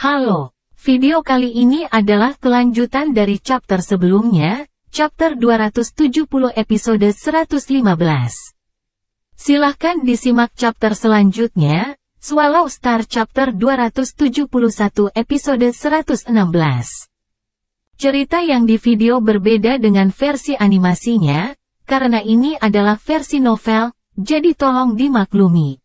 Halo, video kali ini adalah kelanjutan dari chapter sebelumnya, chapter 270 episode 115. Silahkan disimak chapter selanjutnya, Swallow Star chapter 271 episode 116. Cerita yang di video berbeda dengan versi animasinya, karena ini adalah versi novel, jadi tolong dimaklumi.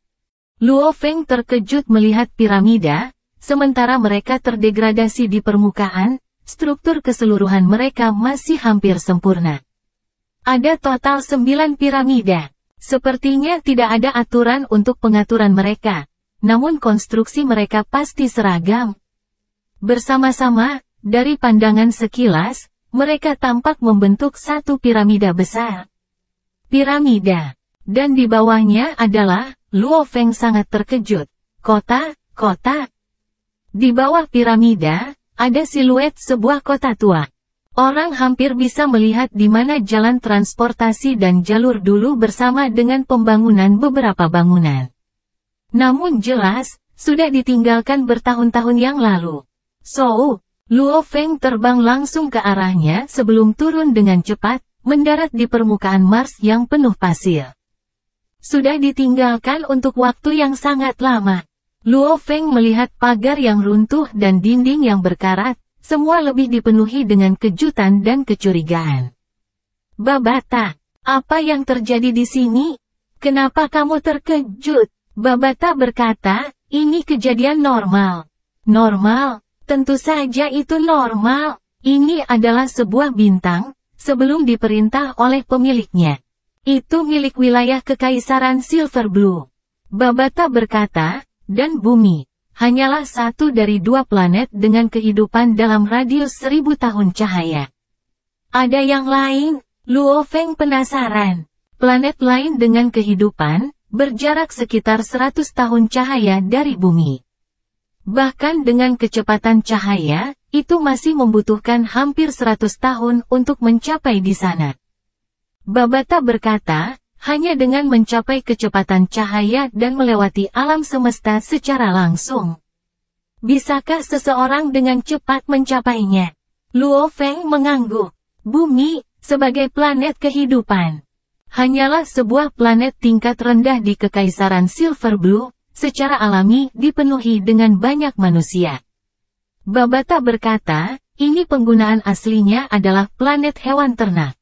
Luo Feng terkejut melihat piramida, sementara mereka terdegradasi di permukaan, struktur keseluruhan mereka masih hampir sempurna. Ada total 9 piramida. Sepertinya tidak ada aturan untuk pengaturan mereka, namun konstruksi mereka pasti seragam. Bersama-sama, dari pandangan sekilas, mereka tampak membentuk satu piramida besar. Piramida. Dan di bawahnya adalah, Luo Feng sangat terkejut, kota. Di bawah piramida, ada siluet sebuah kota tua. Orang hampir bisa melihat di mana jalan transportasi dan jalur dulu bersama dengan pembangunan beberapa bangunan. Namun jelas, sudah ditinggalkan bertahun-tahun yang lalu. So, Luo Feng terbang langsung ke arahnya sebelum turun dengan cepat, mendarat di permukaan Mars yang penuh pasir. Sudah ditinggalkan untuk waktu yang sangat lama. Luo Feng melihat pagar yang runtuh dan dinding yang berkarat, semua lebih dipenuhi dengan kejutan dan kecurigaan. Babata, apa yang terjadi di sini? Kenapa kamu terkejut? Babata berkata, ini kejadian normal. Normal? Tentu saja itu normal. Ini adalah sebuah bintang, sebelum diperintah oleh pemiliknya. Itu milik wilayah Kekaisaran Silver Blue. Babata berkata, dan bumi, hanyalah satu dari dua planet dengan kehidupan dalam radius 1000 tahun cahaya. Ada yang lain? Luo Feng penasaran. Planet lain dengan kehidupan, berjarak sekitar 100 tahun cahaya dari bumi. Bahkan dengan kecepatan cahaya, itu masih membutuhkan hampir 100 tahun untuk mencapai di sana. Babata berkata, hanya dengan mencapai kecepatan cahaya dan melewati alam semesta secara langsung. Bisakah seseorang dengan cepat mencapainya? Luo Feng mengangguk. Bumi, sebagai planet kehidupan, hanyalah sebuah planet tingkat rendah di Kekaisaran Silver Blue, secara alami dipenuhi dengan banyak manusia. Babata berkata, ini penggunaan aslinya adalah planet hewan ternak,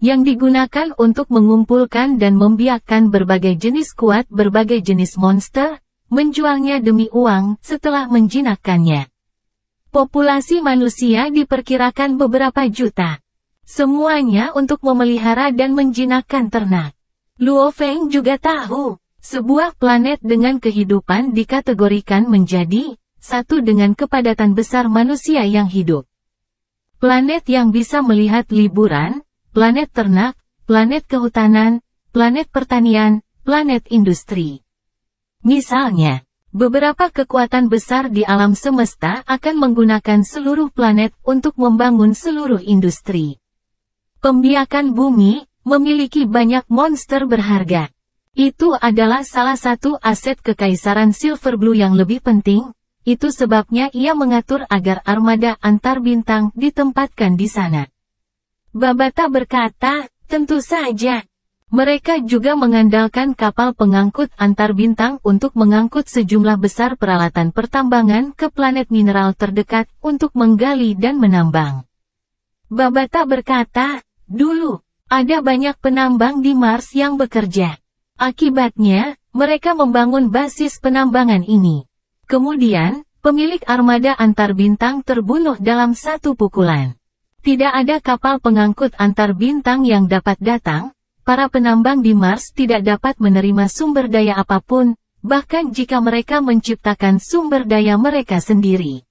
yang digunakan untuk mengumpulkan dan membiakkan berbagai jenis kuat berbagai jenis monster, menjualnya demi uang setelah menjinakkannya. Populasi manusia diperkirakan beberapa juta. Semuanya untuk memelihara dan menjinakkan ternak. Luo Feng juga tahu, sebuah planet dengan kehidupan dikategorikan menjadi satu dengan kepadatan besar manusia yang hidup. Planet yang bisa melihat liburan, planet ternak, planet kehutanan, planet pertanian, planet industri. Misalnya, beberapa kekuatan besar di alam semesta akan menggunakan seluruh planet untuk membangun seluruh industri. Pembiakan bumi memiliki banyak monster berharga. Itu adalah salah satu aset Kekaisaran Silver Blue yang lebih penting, itu sebabnya ia mengatur agar armada antar bintang ditempatkan di sana. Babata berkata, tentu saja. Mereka juga mengandalkan kapal pengangkut antar bintang untuk mengangkut sejumlah besar peralatan pertambangan ke planet mineral terdekat untuk menggali dan menambang. Babata berkata, dulu, ada banyak penambang di Mars yang bekerja. Akibatnya, mereka membangun basis penambangan ini. Kemudian, pemilik armada antar bintang terbunuh dalam satu pukulan. Tidak ada kapal pengangkut antar bintang yang dapat datang, para penambang di Mars tidak dapat menerima sumber daya apapun, bahkan jika mereka menciptakan sumber daya mereka sendiri.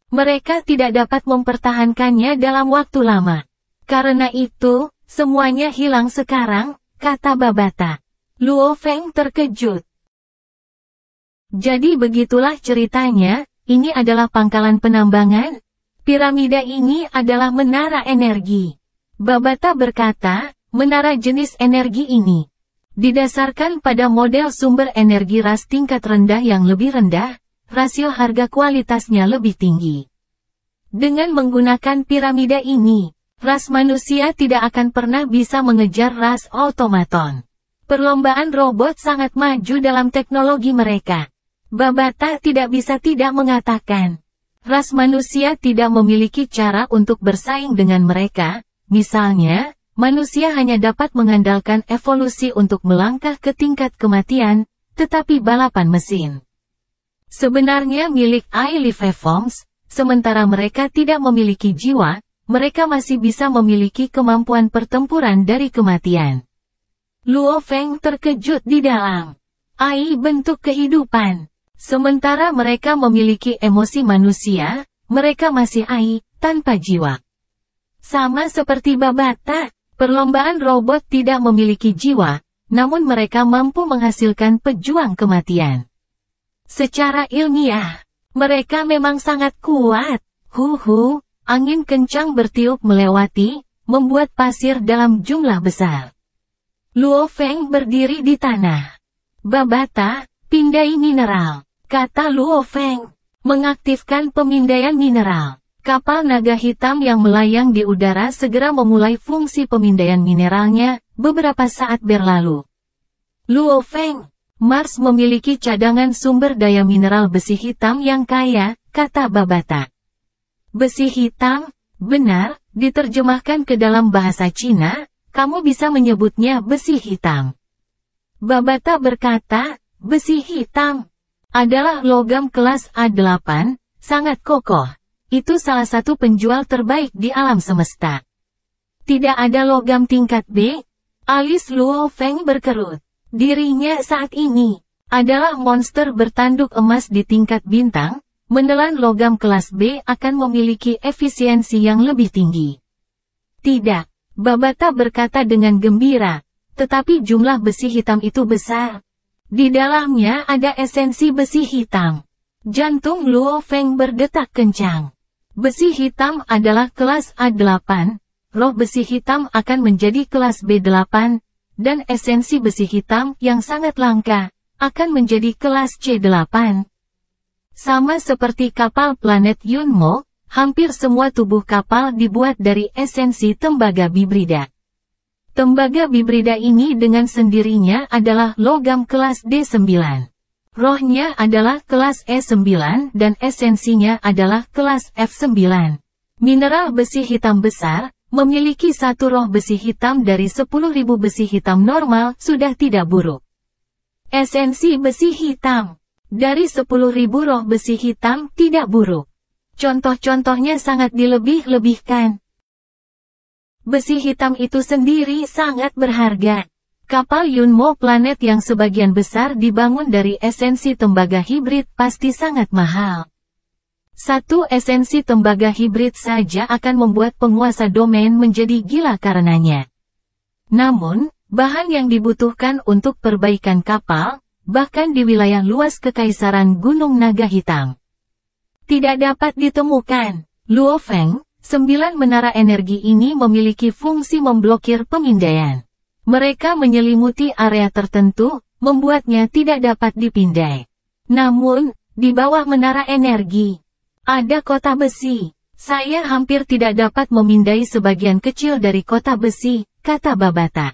Mereka tidak dapat mempertahankannya dalam waktu lama. Karena itu, semuanya hilang sekarang, kata Babata. Luo Feng terkejut. Jadi begitulah ceritanya, ini adalah pangkalan penambangan? Piramida ini adalah menara energi. Babata berkata, menara jenis energi ini didasarkan pada model sumber energi ras tingkat rendah yang lebih rendah, rasio harga kualitasnya lebih tinggi. Dengan menggunakan piramida ini, ras manusia tidak akan pernah bisa mengejar ras otomaton. Perlombaan robot sangat maju dalam teknologi mereka. Babata tidak bisa tidak mengatakan. Ras manusia tidak memiliki cara untuk bersaing dengan mereka, misalnya, manusia hanya dapat mengandalkan evolusi untuk melangkah ke tingkat kematian, tetapi balapan mesin sebenarnya milik Ailifeforms, sementara mereka tidak memiliki jiwa, mereka masih bisa memiliki kemampuan pertempuran dari kematian. Luo Feng terkejut di dalam AI bentuk kehidupan. Sementara mereka memiliki emosi manusia, mereka masih AI, tanpa jiwa. Sama seperti Babata, perlombaan robot tidak memiliki jiwa, namun mereka mampu menghasilkan pejuang kematian. Secara ilmiah, mereka memang sangat kuat. Angin kencang bertiup melewati, membuat pasir dalam jumlah besar. Luo Feng berdiri di tanah. Babata, pindai mineral, kata Luo Feng. Mengaktifkan pemindaian mineral. Kapal naga hitam yang melayang di udara segera memulai fungsi pemindaian mineralnya, beberapa saat berlalu. Luo Feng, Mars memiliki cadangan sumber daya mineral besi hitam yang kaya, kata Babata. Besi hitam, benar, diterjemahkan ke dalam bahasa Cina, kamu bisa menyebutnya besi hitam. Babata berkata, besi hitam adalah logam kelas A8, sangat kokoh. Itu salah satu penjual terbaik di alam semesta. Tidak ada logam tingkat B? Alis Luo Feng berkerut. Dirinya saat ini adalah monster bertanduk emas di tingkat bintang, menelan logam kelas B akan memiliki efisiensi yang lebih tinggi. Tidak. Babata berkata dengan gembira, tetapi jumlah besi hitam itu besar. Di dalamnya ada esensi besi hitam. Jantung Luo Feng berdetak kencang. Besi hitam adalah kelas A8, roh besi hitam akan menjadi kelas B8, dan esensi besi hitam yang sangat langka, akan menjadi kelas C8. Sama seperti kapal planet Yunmo, hampir semua tubuh kapal dibuat dari esensi tembaga bibrida. Tembaga bibrida ini dengan sendirinya adalah logam kelas D9. Rohnya adalah kelas E9 dan esensinya adalah kelas F9. Mineral besi hitam besar, memiliki satu roh besi hitam dari 10.000 besi hitam normal sudah tidak buruk. Esensi besi hitam dari 10.000 roh besi hitam tidak buruk. Contoh-contohnya sangat dilebih-lebihkan. Besi hitam itu sendiri sangat berharga. Kapal Yunmo planet yang sebagian besar dibangun dari esensi tembaga hibrid pasti sangat mahal. Satu esensi tembaga hibrid saja akan membuat penguasa domain menjadi gila karenanya. Namun, bahan yang dibutuhkan untuk perbaikan kapal, bahkan di wilayah luas Kekaisaran Gunung Naga Hitam, tidak dapat ditemukan. Luo Feng, 9 menara energi ini memiliki fungsi memblokir pemindaian. Mereka menyelimuti area tertentu, membuatnya tidak dapat dipindai. Namun, di bawah menara energi, ada kota besi. Saya hampir tidak dapat memindai sebagian kecil dari kota besi, kata Babata.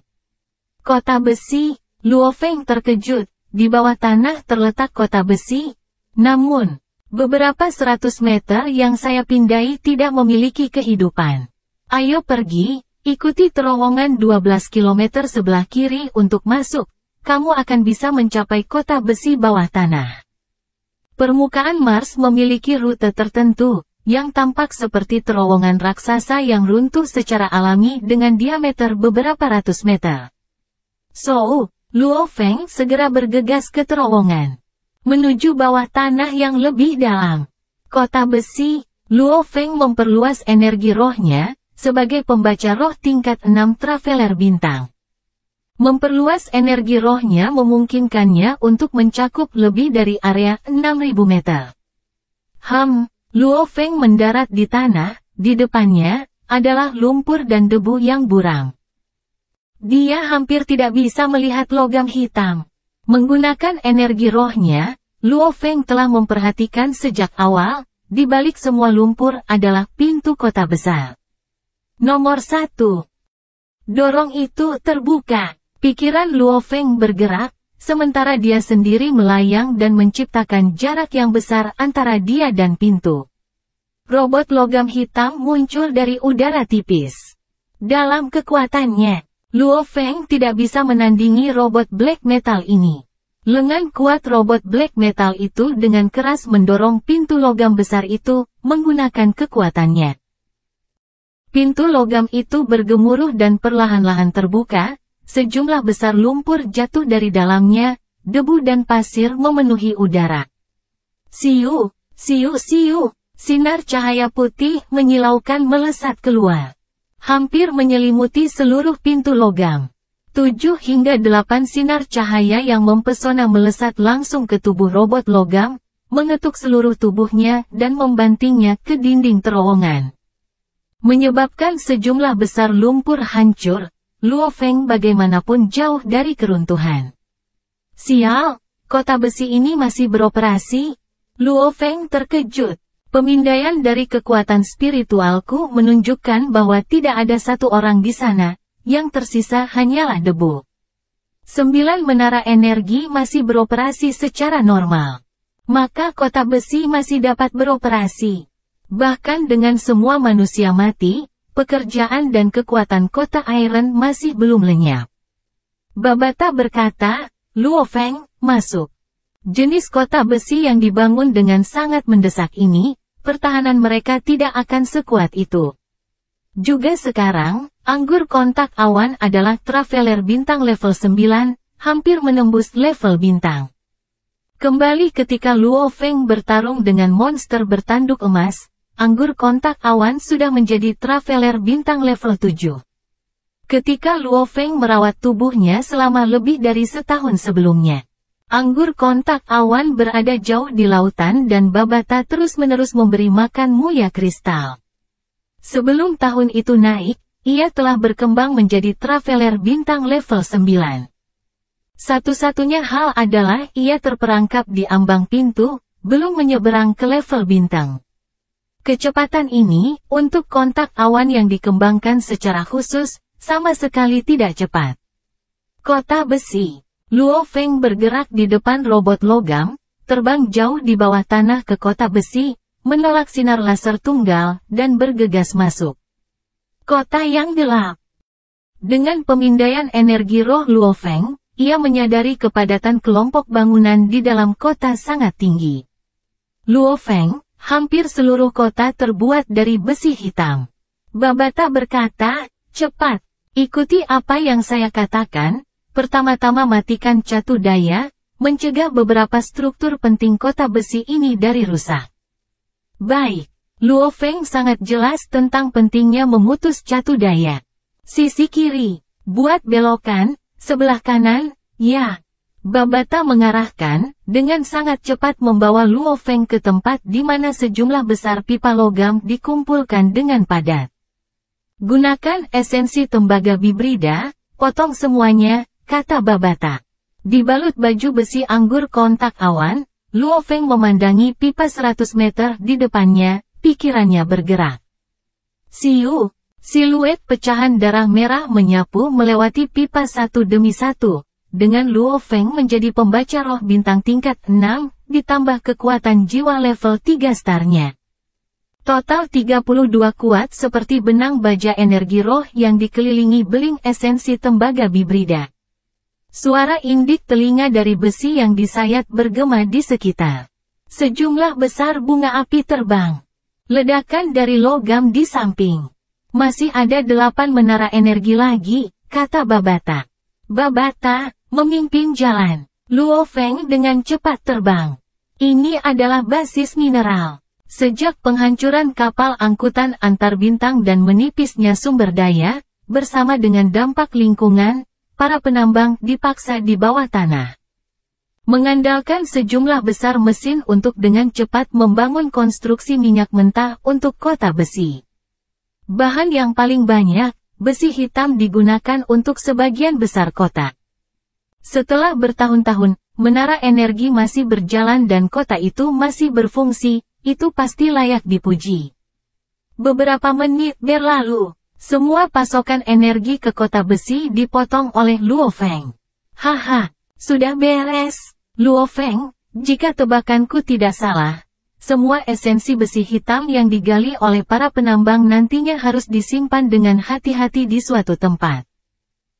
Kota besi, Luo Feng terkejut, di bawah tanah terletak kota besi. Namun, beberapa 100 meter yang saya pindai tidak memiliki kehidupan. Ayo pergi, ikuti terowongan 12 km sebelah kiri untuk masuk. Kamu akan bisa mencapai kota besi bawah tanah. Permukaan Mars memiliki rute tertentu, yang tampak seperti terowongan raksasa yang runtuh secara alami dengan diameter beberapa ratus meter. Luo Feng segera bergegas ke terowongan menuju bawah tanah yang lebih dalam. Kota besi, Luo Feng memperluas energi rohnya, sebagai pembaca roh tingkat 6 Traveler Bintang. Memperluas energi rohnya memungkinkannya untuk mencakup lebih dari area 6.000 meter. Luo Feng mendarat di tanah, di depannya, adalah lumpur dan debu yang buram. Dia hampir tidak bisa melihat logam hitam. Menggunakan energi rohnya, Luo Feng telah memperhatikan sejak awal, di balik semua lumpur adalah pintu kota besar. Nomor 1. Dorong itu terbuka. Pikiran Luo Feng bergerak, sementara dia sendiri melayang dan menciptakan jarak yang besar antara dia dan pintu. Robot logam hitam muncul dari udara tipis. Dalam kekuatannya, Luo Feng tidak bisa menandingi robot black metal ini. Lengan kuat robot black metal itu dengan keras mendorong pintu logam besar itu, menggunakan kekuatannya. Pintu logam itu bergemuruh dan perlahan-lahan terbuka, sejumlah besar lumpur jatuh dari dalamnya, debu dan pasir memenuhi udara. Siu, siu, siu, sinar cahaya putih menyilaukan melesat keluar. Hampir menyelimuti seluruh pintu logam. 7 hingga 8 sinar cahaya yang mempesona melesat langsung ke tubuh robot logam, mengetuk seluruh tubuhnya dan membantingnya ke dinding terowongan. Menyebabkan sejumlah besar lumpur hancur, Luo Feng bagaimanapun jauh dari keruntuhan. Sial, kota besi ini masih beroperasi? Luo Feng terkejut. Pemindaian dari kekuatan spiritualku menunjukkan bahwa tidak ada satu orang di sana. Yang tersisa hanyalah debu. 9 menara energi masih beroperasi secara normal. Maka kota besi masih dapat beroperasi. Bahkan dengan semua manusia mati, pekerjaan dan kekuatan kota Iron masih belum lenyap. Babata berkata, Luo Feng, masuk. Jenis kota besi yang dibangun dengan sangat mendesak ini, pertahanan mereka tidak akan sekuat itu. Juga sekarang, anggur kontak awan adalah Traveler bintang level 9, hampir menembus level bintang. Kembali ketika Luo Feng bertarung dengan monster bertanduk emas, anggur kontak awan sudah menjadi Traveler bintang level 7. Ketika Luo Feng merawat tubuhnya selama lebih dari setahun sebelumnya, anggur kontak awan berada jauh di lautan dan Babata terus-menerus memberi makan Muya kristal. Sebelum tahun itu naik, ia telah berkembang menjadi Traveler bintang level 9. Satu-satunya hal adalah ia terperangkap di ambang pintu, belum menyeberang ke level bintang. Kecepatan ini, untuk kontak awan yang dikembangkan secara khusus, sama sekali tidak cepat. Kota besi. Luo Feng bergerak di depan robot logam, terbang jauh di bawah tanah ke kota besi, menolak sinar laser tunggal, dan bergegas masuk. Kota yang gelap. Dengan pemindaian energi roh Luo Feng, ia menyadari kepadatan kelompok bangunan di dalam kota sangat tinggi. Luo Feng, hampir seluruh kota terbuat dari besi hitam. Babata berkata, cepat, ikuti apa yang saya katakan, pertama-tama matikan catu daya, mencegah beberapa struktur penting kota besi ini dari rusak. Baik, Luo Feng sangat jelas tentang pentingnya memutus catu daya. Sisi kiri, buat belokan, sebelah kanan, ya. Babata mengarahkan, dengan sangat cepat membawa Luo Feng ke tempat di mana sejumlah besar pipa logam dikumpulkan dengan padat. Gunakan esensi tembaga bibrida, potong semuanya, kata Babata. Dibalut baju besi anggur kontak awan, Luo Feng memandangi pipa 100 meter di depannya, pikirannya bergerak. Siu, siluet pecahan darah merah menyapu melewati pipa satu demi satu, dengan Luo Feng menjadi pembaca roh bintang tingkat 6, ditambah kekuatan jiwa level 3 starnya. Total 32 kuat seperti benang baja energi roh yang dikelilingi beling esensi tembaga bibrida. Suara indik telinga dari besi yang disayat bergema di sekitar. Sejumlah besar bunga api terbang. Ledakan dari logam di samping. Masih ada 8 menara energi lagi, kata Babata. Babata, memimpin jalan. Luo Feng dengan cepat terbang. Ini adalah basis mineral. Sejak penghancuran kapal angkutan antar bintang dan menipisnya sumber daya, bersama dengan dampak lingkungan, para penambang dipaksa di bawah tanah. Mengandalkan sejumlah besar mesin untuk dengan cepat membangun konstruksi minyak mentah untuk kota besi. Bahan yang paling banyak, besi hitam digunakan untuk sebagian besar kota. Setelah bertahun-tahun, menara energi masih berjalan dan kota itu masih berfungsi, itu pasti layak dipuji. Beberapa menit berlalu, semua pasokan energi ke kota besi dipotong oleh Luo Feng. Haha, sudah beres, Luo Feng, jika tebakanku tidak salah. Semua esensi besi hitam yang digali oleh para penambang nantinya harus disimpan dengan hati-hati di suatu tempat.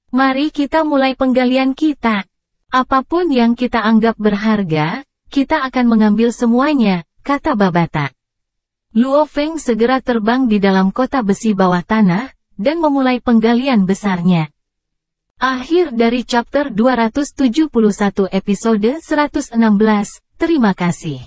Mari kita mulai penggalian kita. Apapun yang kita anggap berharga, kita akan mengambil semuanya, kata Babata. Luo Feng segera terbang di dalam kota besi bawah tanah, dan memulai penggalian besarnya. Akhir dari chapter 271 episode 116, terima kasih.